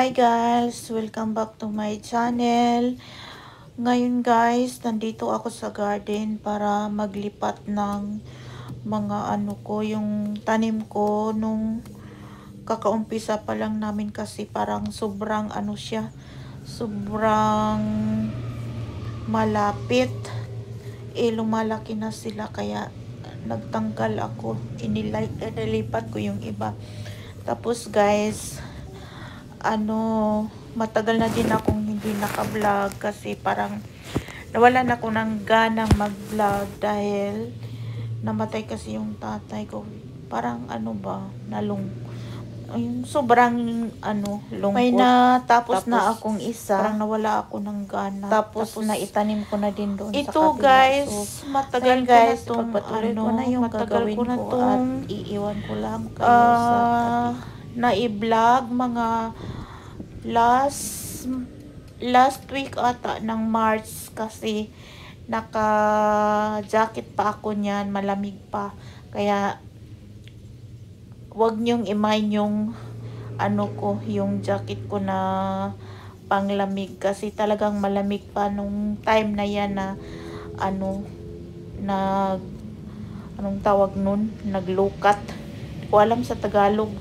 Hi guys! Welcome back to my channel. Ngayon guys, nandito ako sa garden para maglipat ng mga yung tanim ko nung kakaumpisa pa lang namin kasi parang sobrang siya, sobrang malapit. Lumalaki na sila kaya nagtanggal ako, inilipat ko yung iba. Tapos guys, matagal na din akong hindi naka-vlog kasi parang nawalan ako ng ganang mag-vlog dahil namatay kasi yung tatay ko. Parang yung sobrang lungkot. May natapos na akong isa. Parang nawala ako ng gana. Tapos naitanim ko na din doon sa kabila. Ito guys, so, matagal guys, pagpatuloy ko na yung gagawin ko at iiwan ko lang kayo sa tabi. Na-i-vlog mga last week ata ng March kasi naka-jacket pa ako niyan, malamig pa. Kaya wag niyong imain yung yung jacket ko na panglamig kasi talagang malamig pa nung time na yan na anong tawag nun, naglukat. Hindi ko alam sa Tagalog.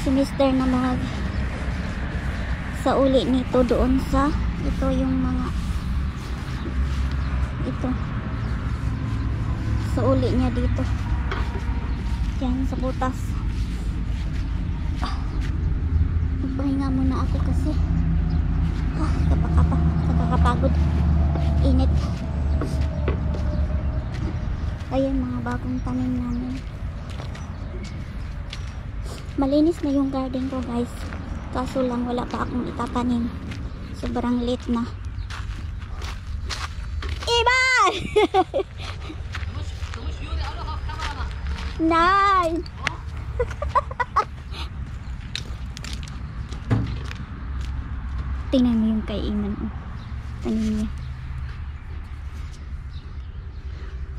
si Mister na mag sa uli nito doon sa ito yung mga ito sa uli niya dito yan sa butas. Magpahinga muna ako kasi nakakapagod, init. Ayan mga bagong tanim namin. Malinis na yung garden ko guys, kaso lang wala pa akong itatanim, sobrang late na. Iban! Nice! Tingnan mo yung kay Iman, tanim niya.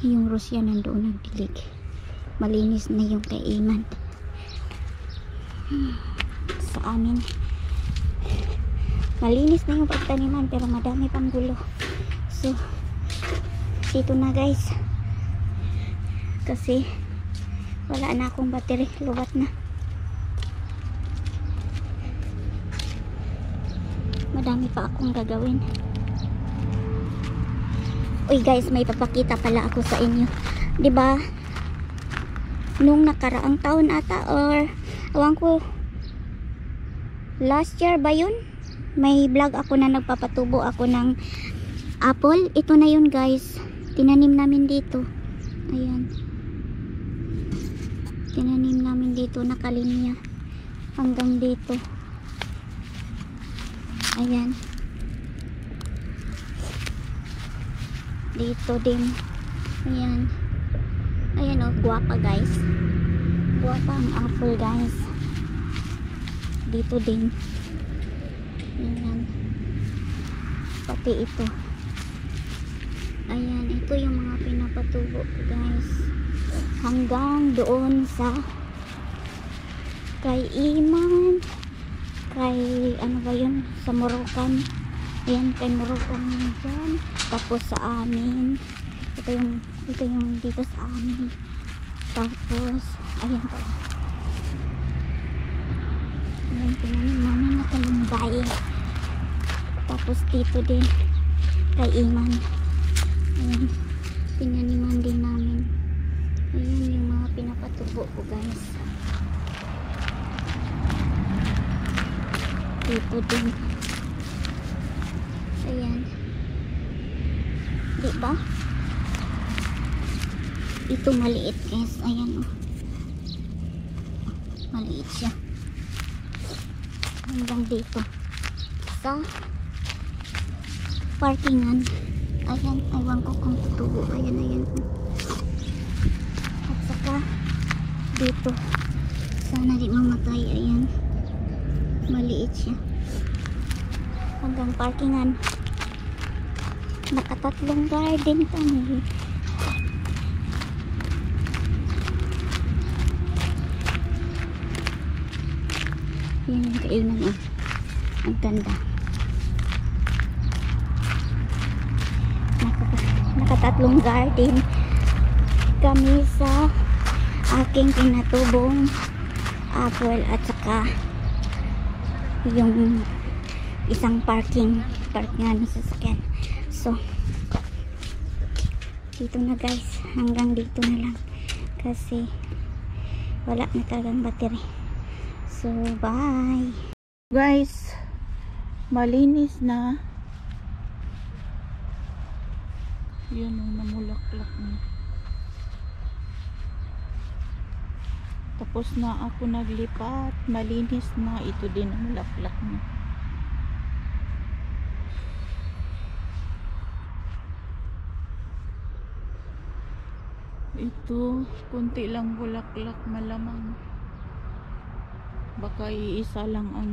Yung Rusya nandoon nagdilig. Malinis na yung kay Iman. Sa amin malinis na yung pagtaniman pero madami pang gulo. So dito na guys kasi wala na akong battery, lubat na. Madami pa akong gagawin. Uy guys, may papakita pala ako sa inyo. 'Di ba? Nung nakaraang taon ata or awan ko last year ba yun? May vlog ako na nagpapatubo ako ng apple. Ito na yun guys. Tinanim namin dito. Ayan. Tinanim namin dito, nakalinya hanggang dito. Ayan. Dito din. Ayan. Ayan o, guwapa guys. Guwapa ang apple guys. Dito din. Ayan. Pati ito. Ayan, ito yung mga pinapatubo guys. Hanggang doon sa kay Iman. Kay ano ba yun? Sa Morokan. Ayan, kay Morokan dyan. Tapos sa amin. Ito yung dito sa amin. Tapos ayan pa. Ayan, tinanim namin na kalumbay. Tapos dito din kay Iman. Ayan, tinaniman din namin. Ayan yung mga pinapatubo ko guys. Dito din. Ayan. Diba? Ito maliit guys. Ayan oh. Maliit siya. Hanggang dito. Sa parkingan. Ayan. Aywan ko kung tutubo. Ayan, ayan. At saka dito. Sana di mamatay. Ayan. Maliit siya. Hanggang parkingan. Nakatatlong garden kami. Yan yung kainan oh. Ang ganda. Nakatatlong garden kami sa aking pinatubong apple at saka yung isang parkingan ng sasakyan. So dito na guys, hanggang dito na lang kasi wala na talagang battery. So bye Guys, malinis na. Yun o, namulaklak na. Tapos na ako naglipat. Malinis na. Ito din ang namulaklak na. Ito, kunti lang bulaklak, malamang. Baka iisa lang ang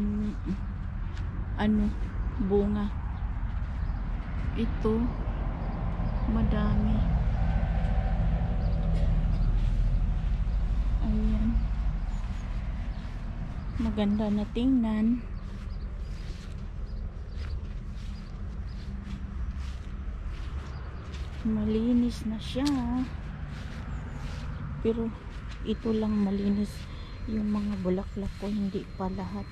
ano, bunga. Ito, madami. Ayan. Maganda na tingnan. Malinis na siya. Pero ito lang malinis. Yung mga bulaklak ko hindi pa lahat.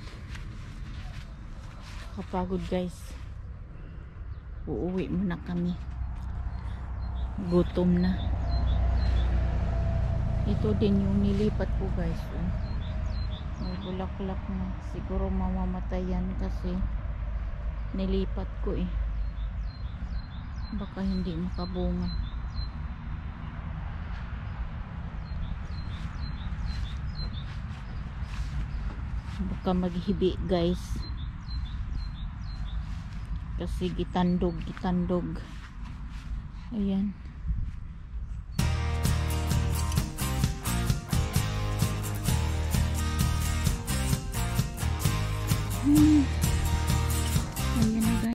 Kapagod guys. Uuwi muna kami. Gutom na. Ito din yung nilipat ko guys. May bulaklak na. Siguro mamamatay yan kasi nilipat ko eh. Baka hindi makabunga. Baka maghibi guys. Kasi gitandog. Ayan.